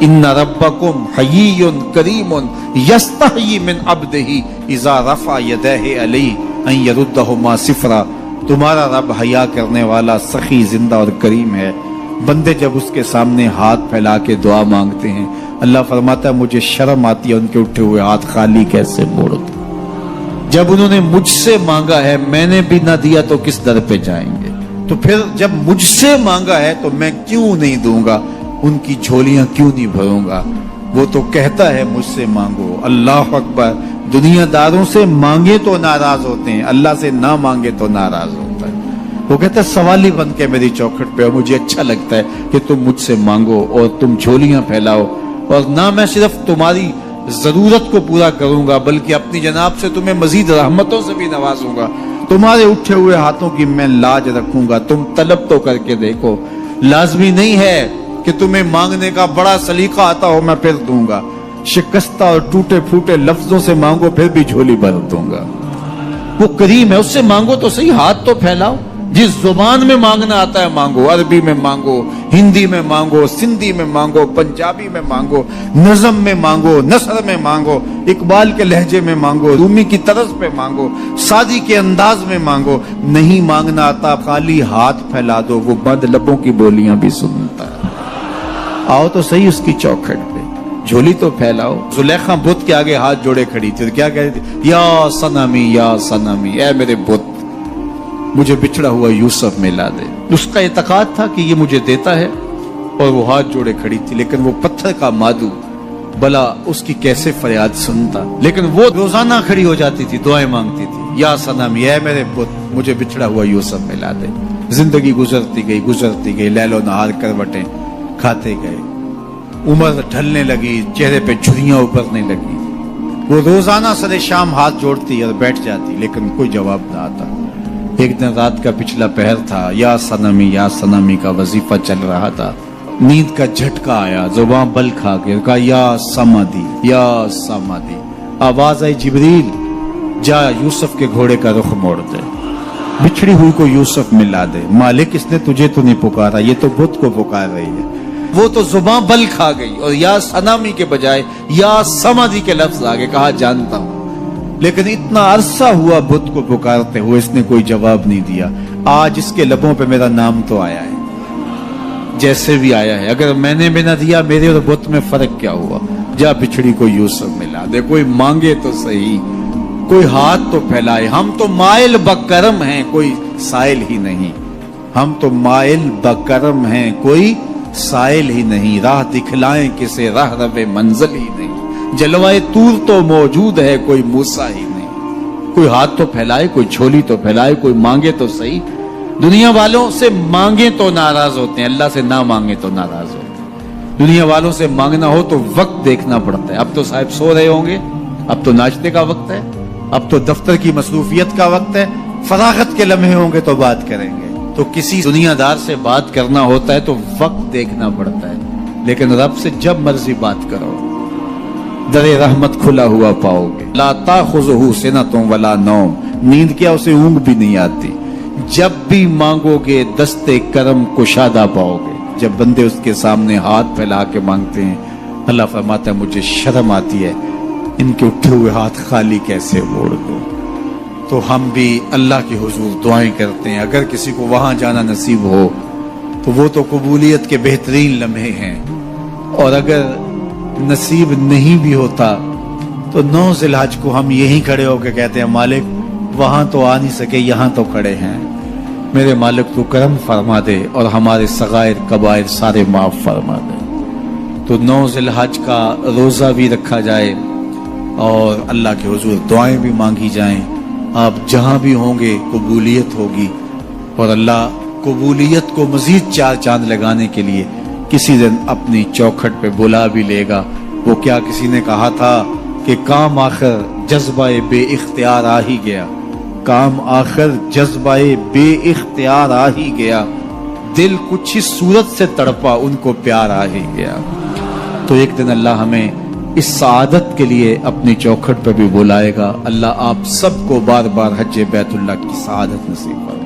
इन्न रब्बकुम हय्युन करीमुन यस्तही मिन अब्दिही इज़ा रफ़ा यदैहि अलैहि अन यरुद्दहुमा सिफ़रा। तुम्हारा रब हया करने वाला, सखी, जिंदा और करीम है। बंदे जब उसके सामने हाथ फैला के दुआ मांगते हैं, अल्लाह फरमाता है मुझे शर्म आती है उनके उठे हुए हाथ खाली कैसे मोड़ दूं। जब उन्होंने मुझसे मांगा है, मैंने भी ना दिया तो किस दर पे जाएंगे। तो फिर जब मुझसे मांगा है तो मैं क्यों नहीं दूंगा, उनकी झोलियां क्यों नहीं भरूंगा। वो तो कहता है मुझसे मांगो। अल्लाह अकबर। दुनियादारों से मांगे तो नाराज होते हैं, अल्लाह से ना मांगे तो नाराज होता है। वो कहता है सवाली बन के मेरी चौखट पे, और मुझे अच्छा लगता है कि तुम मुझसे मांगो और तुम झोलियां फैलाओ, और ना मैं सिर्फ तुम्हारी जरूरत को पूरा करूंगा बल्कि अपनी जनाब से तुम्हें मजीद रहमतों से भी नवाजूंगा। तुम्हारे उठे हुए हाथों की मैं लाज रखूंगा, तुम तलब तो करके देखो। लाजमी नहीं है कि तुम्हें मांगने का बड़ा सलीका आता हो मैं फिर दूंगा। शिकस्ता और टूटे फूटे लफ्जों से मांगो फिर भी झोली भर दूंगा। वो करीम है, उससे मांगो तो सही, हाथ तो फैलाओ। जिस जुबान में मांगना आता है मांगो, अरबी में मांगो, हिंदी में मांगो, सिंधी में मांगो, पंजाबी में मांगो, नज़म में मांगो, नसर में मांगो, इकबाल के लहजे में मांगो, रूमी की तरज पे मांगो, सादी के अंदाज में मांगो। नहीं मांगना आता, खाली हाथ फैला दो, वो बंद लबों की बोलियां भी सुनता है। आओ तो सही उसकी चौखट पे, झोली तो फैलाओ। जुलेखा बुत के आगे हाथ जोड़े खड़ी थी, क्या कह रही थी? या सनमी, या सनमी, ऐ मेरे बुत, मुझे बिछड़ा हुआ यूसुफ मिला दे। उसका इतकाद था कि ये मुझे देता है, और वो हाथ जोड़े खड़ी थी। लेकिन वो पत्थर का मादू, भला उसकी कैसे फरियाद सुनता। लेकिन वो रोजाना खड़ी हो जाती थी, दुआएं मांगती थी, या सनमी, ऐ मेरे बुत, मुझे बिछड़ा हुआ यूसुफ मिला दे। जिंदगी गुजरती गई, लैलो नहार करवटें खाते गए। उम्र ढलने लगी, चेहरे पे झुर्रियां उभरने लगी। वो रोजाना सरे शाम हाथ जोड़ती और बैठ जाती, लेकिन कोई जवाब ना आता। एक दिन रात का पिछला पहर था, या सनमी का वजीफा चल रहा था। नींद का झटका आया, जुबान बल खा के कहा या समादी। आवाज आई, जिब्रील जा यूसुफ के घोड़े का रुख मोड़ दे, बिछड़ी हुई को यूसुफ मिला दे। मालिक इसने तुझे तो नहीं पुकारा, ये तो बुत को पुकार रही है। वो तो जुबान बल खा गई और या सनामी के बजाय या समाधि के लफ्ज आगे कहा जानता हूं। लेकिन इतना अरसा हुआ बुत को पुकारते हुए, इसने कोई जवाब नहीं दिया। आज इसके लबों पे मेरा नाम तो आया है, जैसे भी आया है। अगर मैंने भी ना दिया, मेरे और बुत में फर्क क्या हुआ। जा बिछड़ी को यूसुफ मिला दे। कोई मांगे तो सही, कोई हाथ तो फैलाए। हम तो माइल बकरम हैं, कोई साइल ही नहीं। हम तो माइल बकरम हैं, कोई साइल ही नहीं। राह दिखलाएं किसे, राह रवे मंजिल ही नहीं। जलवाए तूर तो मौजूद है, कोई मूसा ही नहीं। कोई हाथ तो फैलाए, कोई झोली तो फैलाए, कोई मांगे तो सही। दुनिया वालों से मांगे तो नाराज होते हैं, अल्लाह से ना मांगे तो नाराज होते हैं। दुनिया वालों से मांगना हो तो वक्त देखना पड़ता है। अब तो साहब सो रहे होंगे, अब तो नाचने का वक्त है, अब तो दफ्तर की मसरूफियत का वक्त है। फरागत के लम्हे होंगे तो बात करेंगे। तो किसी दुनियादार से बात करना होता है तो वक्त देखना पड़ता है। लेकिन रब से जब मर्जी बात करो, दरे रहमत खुला हुआ पाओगे। ला ताखुज़ुहु सिनतुन वला नौम, नींद क्या, उसे ऊंघ भी नहीं आती। जब भी मांगोगे दस्ते करम कुशादा पाओगे। जब बंदे उसके सामने हाथ फैला के मांगते हैं, अल्लाह फरमाता है मुझे शर्म आती है, इनके उठे हुए हाथ खाली कैसे मोड़ दूं। तो हम भी अल्लाह के हुजूर दुआएं करते हैं। अगर किसी को वहां जाना नसीब हो तो वो तो कबूलियत के बेहतरीन लम्हे हैं, और अगर नसीब नहीं भी होता तो 9 ज़िलहज को हम यहीं खड़े होकर कहते हैं मालिक वहां तो आ नहीं सके, यहां तो खड़े हैं। मेरे मालिक तू करम फरमा दे और हमारे सगायर कबायर सारे माफ फरमा दे। तो 9 ज़िलहज का रोजा भी रखा जाए और अल्लाह के हुजूर दुआएं भी मांगी जाएं। आप जहां भी होंगे कबूलियत होगी, और अल्लाह कबूलियत को मजीद 4 चांद लगाने के लिए किसी दिन अपनी चौखट पे बुला भी लेगा। वो क्या किसी ने कहा था कि काम आखिर जज्बाए बे इख्तियार आ ही गया, काम आखिर जज्बाए बे इख्तियार आ ही गया, दिल कुछ ही सूरत से तड़पा उनको प्यार आ ही गया। तो एक दिन अल्लाह हमें इस सआदत के लिए अपनी चौखट पे भी बुलाएगा। अल्लाह आप सबको बार बार हज बैतुल्लाह की सआदत नसीब फरमाए।